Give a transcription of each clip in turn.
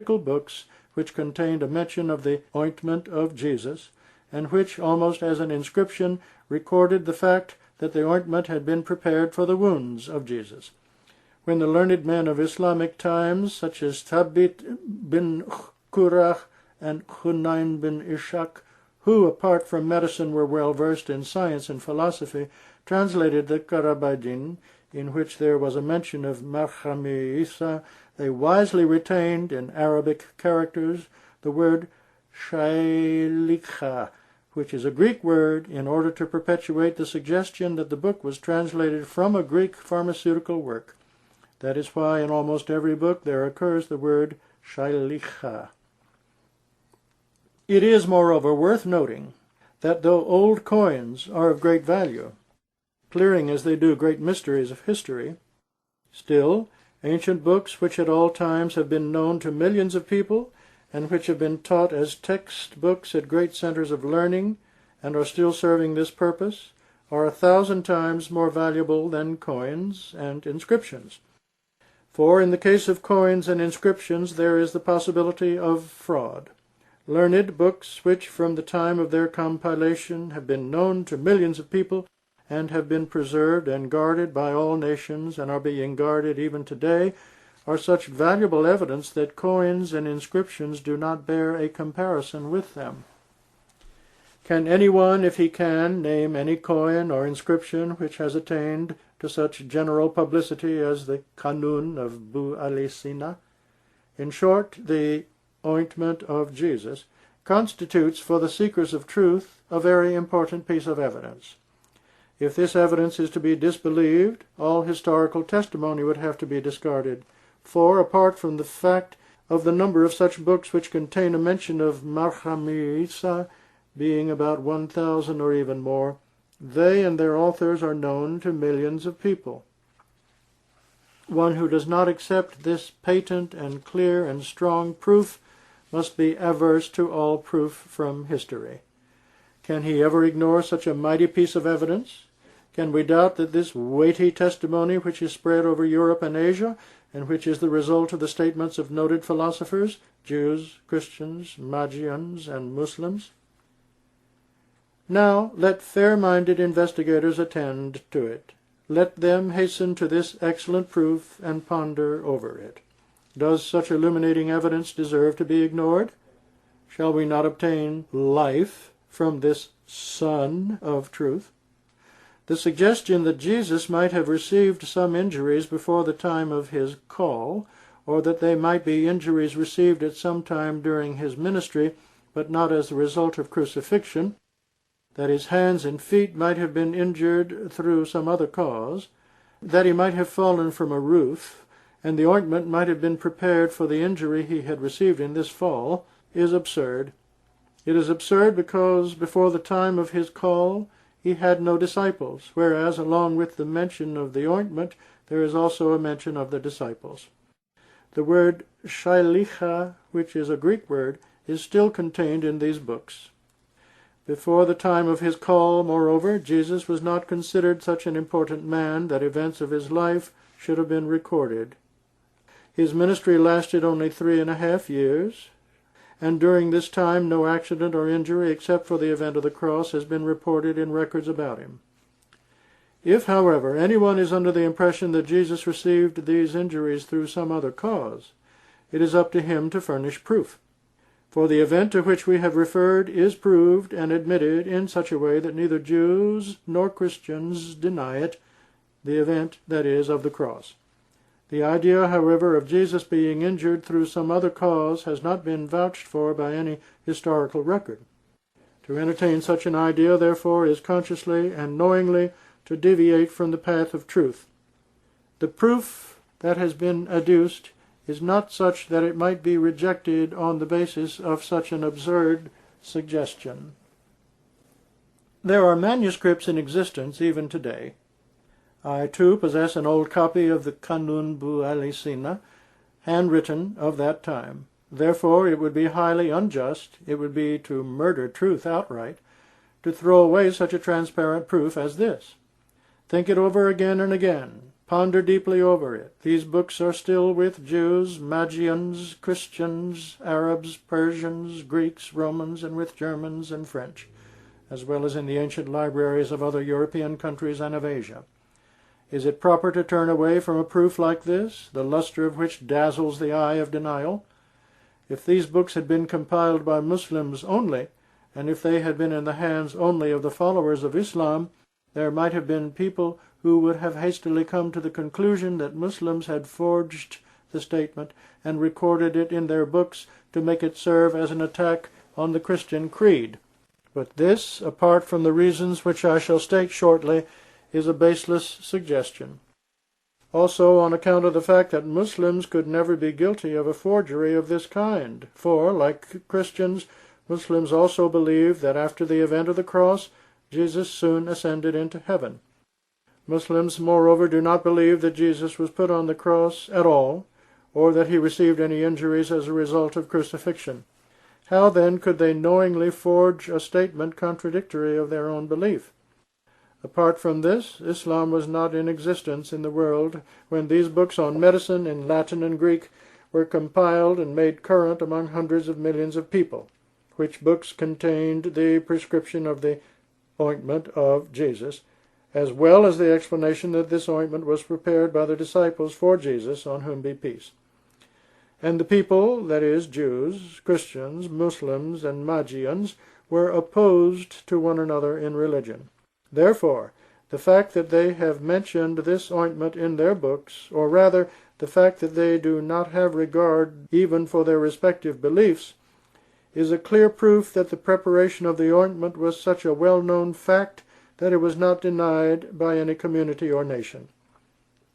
books which contained a mention of the ointment of Jesus, and which, almost as an inscription, recorded the fact that the ointment had been prepared for the wounds of Jesus. When the learned men of Islamic times, such as Thabit bin Qurrah and Hunayn bin Ishaq, who, apart from medicine, were well versed in science and philosophy, translated the Qarabajin, in which there was a mention of Mahdi Isa, they wisely retained in Arabic characters the word shaylikha, which is a Greek word, in order to perpetuate the suggestion that the book was translated from a Greek pharmaceutical work. That is why in almost every book there occurs the word shaylikha. It is, moreover, worth noting that though old coins are of great value, clearing as they do great mysteries of history, still ancient books which at all times have been known to millions of people and which have been taught as textbooks at great centers of learning and are still serving this purpose are 1,000 times more valuable than coins and inscriptions. For in the case of coins and inscriptions there is the possibility of fraud. Learned books which from the time of their compilation have been known to millions of people and have been preserved and guarded by all nations and are being guarded even today, are such valuable evidence that coins and inscriptions do not bear a comparison with them. Can anyone, if he can, name any coin or inscription which has attained to such general publicity as the Kanun of Bu Ali Sina? In short, the ointment of Jesus constitutes for the seekers of truth a very important piece of evidence. If this evidence is to be disbelieved, all historical testimony would have to be discarded, for, apart from the fact of the number of such books which contain a mention of Mahdi Isa being about 1,000 or even more, they and their authors are known to millions of people. One who does not accept this patent and clear and strong proof must be averse to all proof from history. Can he ever ignore such a mighty piece of evidence? Can we doubt that this weighty testimony which is spread over Europe and Asia, and which is the result of the statements of noted philosophers, Jews, Christians, Magians, and Muslims? Now let fair-minded investigators attend to it. Let them hasten to this excellent proof and ponder over it. Does such illuminating evidence deserve to be ignored? Shall we not obtain life from this Son of Truth? The suggestion that Jesus might have received some injuries before the time of his call, or that they might be injuries received at some time during his ministry, but not as the result of crucifixion, that his hands and feet might have been injured through some other cause, that he might have fallen from a roof, and the ointment might have been prepared for the injury he had received in this fall, is absurd. It is absurd because before the time of his call he had no disciples, whereas along with the mention of the ointment there is also a mention of the disciples. The word shaylicha, which is a Greek word, is still contained in these books. Before the time of his call, moreover, Jesus was not considered such an important man that events of his life should have been recorded. His ministry lasted only 3.5 years, and during this time no accident or injury except for the event of the cross has been reported in records about him. If, however, anyone is under the impression that Jesus received these injuries through some other cause, it is up to him to furnish proof. For the event to which we have referred is proved and admitted in such a way that neither Jews nor Christians deny it, the event, that is, of the cross. The idea, however, of Jesus being injured through some other cause has not been vouched for by any historical record. To entertain such an idea, therefore, is consciously and knowingly to deviate from the path of truth. The proof that has been adduced is not such that it might be rejected on the basis of such an absurd suggestion. There are manuscripts in existence even today. I, too, possess an old copy of the Kanun Bu Ali Sina, handwritten of that time. Therefore, it would be highly unjust, it would be to murder truth outright, to throw away such a transparent proof as this. Think it over again and again. Ponder deeply over it. These books are still with Jews, Magians, Christians, Arabs, Persians, Greeks, Romans, and with Germans and French, as well as in the ancient libraries of other European countries and of Asia. Is it proper to turn away from a proof like this, the luster of which dazzles the eye of denial? If these books had been compiled by Muslims only, and if they had been in the hands only of the followers of Islam, there might have been people who would have hastily come to the conclusion that Muslims had forged the statement and recorded it in their books to make it serve as an attack on the Christian creed. But this, apart from the reasons which I shall state shortly, is a baseless suggestion. Also on account of the fact that Muslims could never be guilty of a forgery of this kind, for, like Christians, Muslims also believe that after the event of the cross, Jesus soon ascended into heaven. Muslims, moreover, do not believe that Jesus was put on the cross at all, or that he received any injuries as a result of crucifixion. How, then, could they knowingly forge a statement contradictory of their own belief? Apart from this, Islam was not in existence in the world when these books on medicine in Latin and Greek were compiled and made current among hundreds of millions of people, which books contained the prescription of the ointment of Jesus, as well as the explanation that this ointment was prepared by the disciples for Jesus, on whom be peace. And the people, that is, Jews, Christians, Muslims, and Magians, were opposed to one another in religion. Therefore, the fact that they have mentioned this ointment in their books, or rather, the fact that they do not have regard even for their respective beliefs, is a clear proof that the preparation of the ointment was such a well-known fact that it was not denied by any community or nation.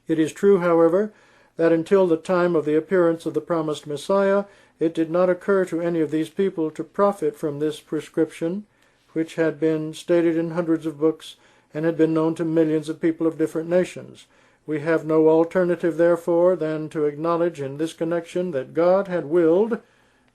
It is true, however, that until the time of the appearance of the promised Messiah, it did not occur to any of these people to profit from this prescription, which had been stated in hundreds of books and had been known to millions of people of different nations. We have no alternative, therefore, than to acknowledge in this connection that God had willed,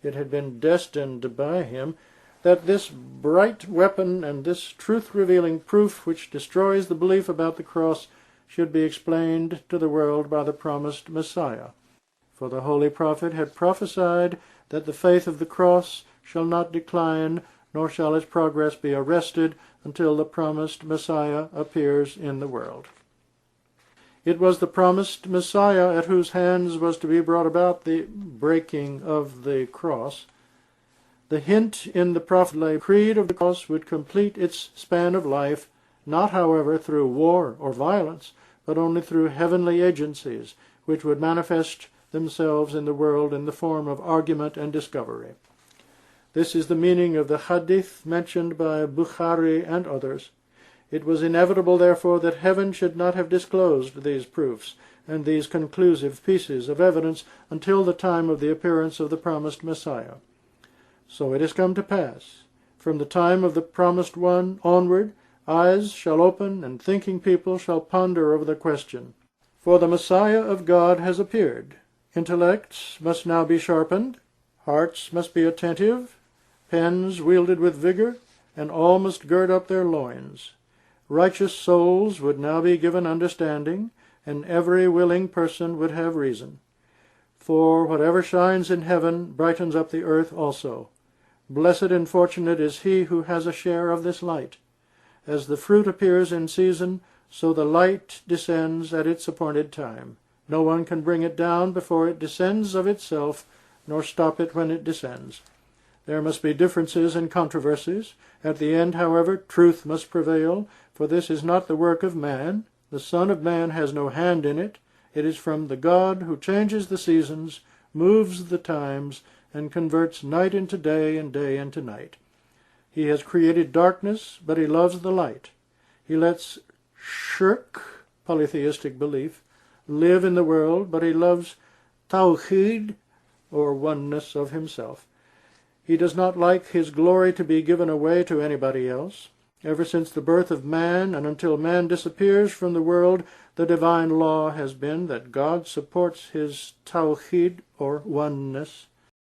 it had been destined by him, that this bright weapon and this truth-revealing proof which destroys the belief about the cross should be explained to the world by the promised Messiah. For the Holy Prophet had prophesied that the faith of the cross shall not decline, nor shall its progress be arrested until the promised Messiah appears in the world. It was the promised Messiah at whose hands was to be brought about the breaking of the cross. The hint in the prophetly creed of the cross would complete its span of life, not, however, through war or violence, but only through heavenly agencies, which would manifest themselves in the world in the form of argument and discovery. This is the meaning of the hadith mentioned by Bukhari and others. It was inevitable, therefore, that heaven should not have disclosed these proofs and these conclusive pieces of evidence until the time of the appearance of the promised Messiah. So it has come to pass. From the time of the promised one onward, eyes shall open and thinking people shall ponder over the question. For the Messiah of God has appeared. Intellects must now be sharpened, hearts must be attentive, pens wielded with vigor, and all must gird up their loins. Righteous souls would now be given understanding, and every willing person would have reason. For whatever shines in heaven brightens up the earth also. Blessed and fortunate is he who has a share of this light. As the fruit appears in season, so the light descends at its appointed time. No one can bring it down before it descends of itself, nor stop it when it descends. There must be differences and controversies. At the end, however, truth must prevail, for this is not the work of man. The Son of Man has no hand in it. It is from the God who changes the seasons, moves the times, and converts night into day and day into night. He has created darkness, but he loves the light. He lets shirk, polytheistic belief, live in the world, but he loves tawhid, or oneness of himself. He does not like his glory to be given away to anybody else. Ever since the birth of man and until man disappears from the world, the divine law has been that God supports his tawhid, or oneness,